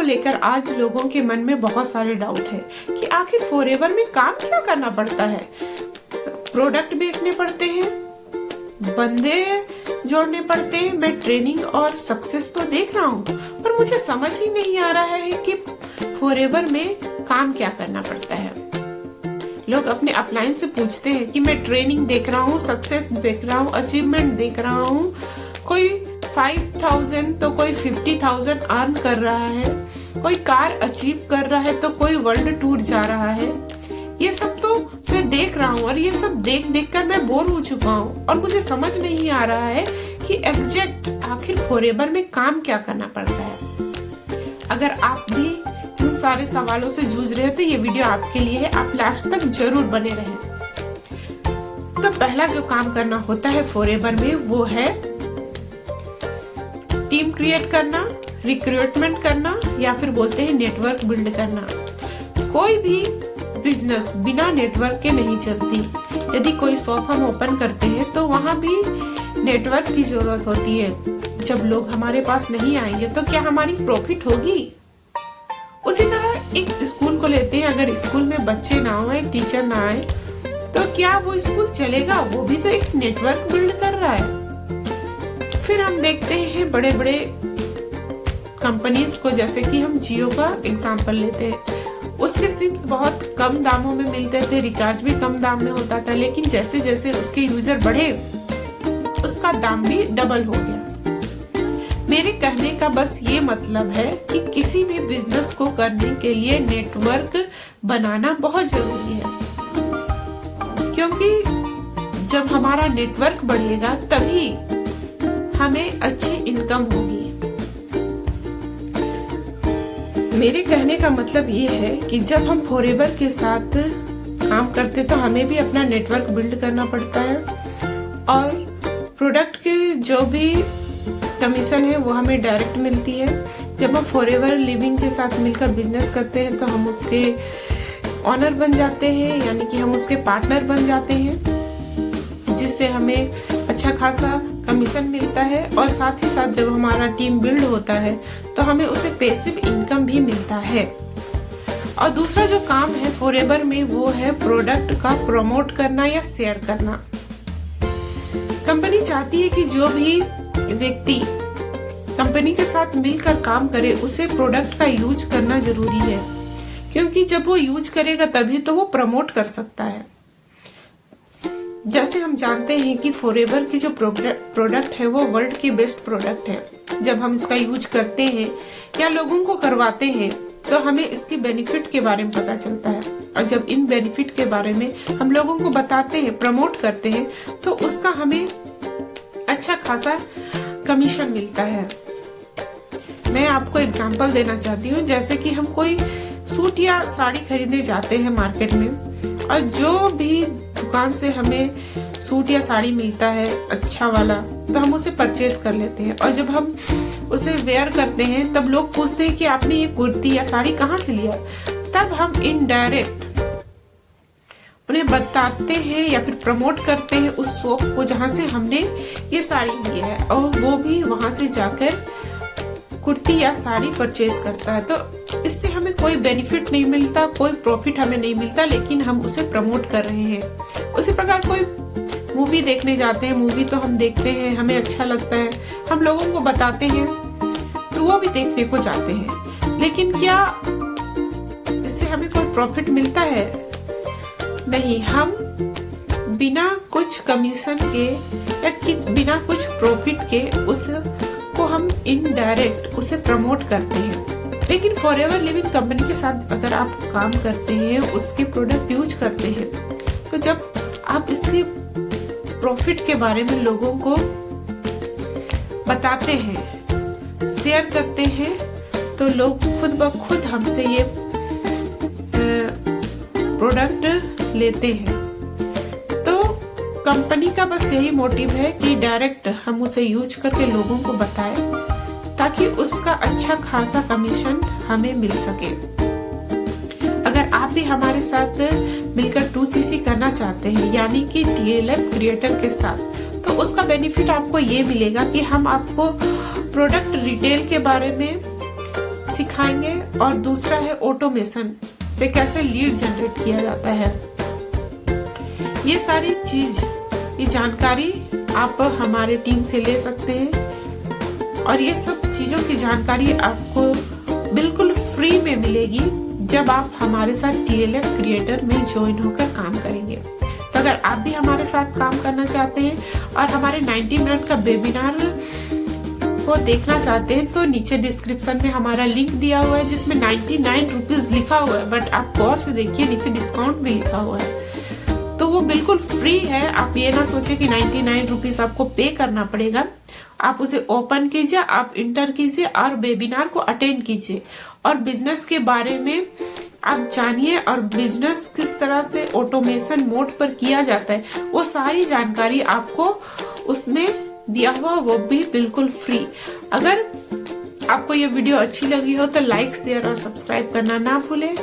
लेकर आज लोगों के मन में बहुत सारे डाउट है कि आखिर फॉरएवर में काम क्या करना पड़ता है। प्रोडक्ट बेचने पड़ते हैं, बंदे जोड़ने पड़ते हैं। मैं ट्रेनिंग और सक्सेस तो देख रहा हूँ, पर मुझे समझ ही नहीं आ रहा है कि फॉरएवर में काम क्या करना पड़ता है। लोग अपने अपलाइन से पूछते हैं कि मैं ट्रेनिंग देख रहा हूँ, सक्सेस देख रहा हूँ, अचीवमेंट देख रहा हूँ, कोई 5,000 तो कोई 50,000 अर्न कर रहा है, कोई कार अचीव कर रहा है तो कोई वर्ल्ड टूर जा रहा है। ये सब तो मैं देख रहा हूँ और ये सब देख देख कर मैं बोर हो चुका हूँ और मुझे समझ नहीं आ रहा है कि एग्जैक्ट आखिर फॉरएवर में काम क्या करना पड़ता है। अगर आप भी इन सारे सवालों से जूझ रहे हैं तो ये वीडियो आपके लिए है, आप लास्ट तक जरूर बने रहें। तो पहला जो काम करना होता है फॉरएवर में वो है टीम क्रिएट करना, रिक्रूटमेंट करना या फिर बोलते हैं नेटवर्क बिल्ड करना। कोई भी बिजनेस बिना नेटवर्क के नहीं चलती। यदि कोई शॉप हम ओपन करते हैं तो वहाँ भी नेटवर्क की जरूरत होती है। जब लोग हमारे पास नहीं आएंगे तो क्या हमारी प्रॉफिट होगी? उसी तरह एक स्कूल को लेते हैं, अगर स्कूल में बच्चे ना आए, टीचर ना आए तो क्या वो स्कूल चलेगा? वो भी तो एक नेटवर्क बिल्ड कर रहा है। फिर हम देखते हैं बड़े बड़े कंपनीज को, जैसे कि हम जियो का एग्जांपल लेते हैं। उसके सिम्स बहुत कम दामों में मिलते थे, रिचार्ज भी कम दाम में होता था, लेकिन जैसे जैसे उसके यूजर बढ़े उसका दाम भी डबल हो गया। मेरे कहने का बस ये मतलब है कि किसी भी बिजनेस को करने के लिए नेटवर्क बनाना बहुत जरूरी है, क्योंकि जब हमारा नेटवर्क बढ़ेगा तभी हमें अच्छी इनकम होगी। मेरे कहने का मतलब ये है कि जब हम फॉरएवर के साथ काम करते तो हमें भी अपना नेटवर्क बिल्ड करना पड़ता है और प्रोडक्ट के जो भी कमीशन है वो हमें डायरेक्ट मिलती है। जब हम फॉरएवर लिविंग के साथ मिलकर बिजनेस करते हैं तो हम उसके ऑनर बन जाते हैं, यानी कि हम उसके पार्टनर बन जाते हैं, जिससे हमें अच्छा खासा कमीशन मिलता है। और साथ ही साथ जब हमारा टीम बिल्ड होता है तो हमें उसे पैसिव इनकम भी मिलता है। और दूसरा जो काम है फॉरएवर में वो है प्रोडक्ट का प्रमोट करना या शेयर करना। कंपनी चाहती है कि जो भी व्यक्ति कंपनी के साथ मिलकर काम करे उसे प्रोडक्ट का यूज करना जरूरी है, क्योंकि जब वो यूज करेगा तभी तो वो प्रमोट कर सकता है। जैसे हम जानते हैं कि फॉरएवर की जो प्रोडक्ट है वो वर्ल्ड की बेस्ट प्रोडक्ट है। जब हम इसका यूज करते हैं या लोगों को करवाते हैं तो हमें इसकी बेनिफिट के बारे में पता चलता है, और जब इन बेनिफिट के बारे में हम लोगों को बताते हैं, प्रमोट करते हैं, तो उसका हमें अच्छा खासा कमीशन मिलता है। मैं आपको एग्जांपल देना चाहती हूँ, जैसे कि हम कोई सूट या साड़ी खरीदने जाते हैं मार्केट में, और जो भी दुकान से हमें सूट या साड़ी मिलता है अच्छा वाला तो हम उसे परचेज कर लेते हैं। और जब हम उसे वेयर करते हैं तब लोग पूछते हैं कि आपने ये कुर्ती या साड़ी कहाँ से लिया। तब हम इनडायरेक्ट उन्हें बताते हैं या फिर प्रमोट करते हैं उस शॉप को जहाँ से हमने ये साड़ी ली है, और वो भी वहां से जाकर कुर्ती या साड़ी परचेज करता है। तो इससे हमें कोई बेनिफिट नहीं मिलता, कोई प्रॉफिट हमें नहीं मिलता, लेकिन हम उसे प्रमोट कर रहे हैं। उसी प्रकार कोई मूवी देखने जाते हैं, मूवी तो हम देखते हैं, हमें अच्छा लगता है, हम लोगों को बताते हैं तो वो भी देखने को जाते हैं, लेकिन क्या इससे हमें कोई प्रॉफिट मिलता है? नहीं। हम बिना कुछ कमीशन के या बिना कुछ प्रॉफिट के उसको हम इनडायरेक्ट उसे प्रमोट करते हैं। लेकिन फॉरएवर लिविंग कंपनी के साथ अगर आप काम करते हैं, उसके प्रोडक्ट यूज करते हैं, तो जब आप इसके प्रॉफिट के बारे में लोगों को बताते हैं, शेयर करते हैं, तो लोग खुद ब खुद हमसे ये प्रोडक्ट लेते हैं। तो कंपनी का बस यही मोटिव है कि डायरेक्ट हम उसे यूज करके लोगों को बताएं, ताकि उसका अच्छा खासा कमीशन हमें मिल सके। अगर आप भी हमारे साथ मिलकर 2CC करना चाहते हैं, यानी कि DLM क्रिएटर के साथ, तो उसका बेनिफिट आपको ये मिलेगा कि हम आपको प्रोडक्ट रिटेल के बारे में सिखाएंगे और दूसरा है ऑटोमेशन से कैसे लीड जनरेट किया जाता है। ये सारी चीज, ये जानकारी आप हमारे टीम से ले सकते हैं और ये सब चीजों की जानकारी आपको बिल्कुल फ्री में मिलेगी जब आप हमारे साथ TLF क्रिएटर में ज्वाइन होकर काम करेंगे। तो अगर आप भी हमारे साथ काम करना चाहते हैं और हमारे 90 मिनट का वेबिनार को देखना चाहते हैं तो नीचे डिस्क्रिप्शन में हमारा लिंक दिया हुआ है जिसमें 99 रुपीज लिखा हुआ है, बट आप गौर से देखिए नीचे डिस्काउंट भी लिखा हुआ है। तो वो बिल्कुल फ्री है। आप ये ना सोचे कि 99 रुपीज आपको पे करना पड़ेगा। आप उसे ओपन कीजिए, आप इंटर कीजिए और वेबिनार को अटेंड कीजिए और बिजनेस के बारे में आप जानिए और बिजनेस किस तरह से ऑटोमेशन मोड पर किया जाता है वो सारी जानकारी आपको उसमें दिया हुआ, वो भी बिल्कुल फ्री। अगर आपको ये वीडियो अच्छी लगी हो तो लाइक, शेयर और सब्सक्राइब करना ना भूलें।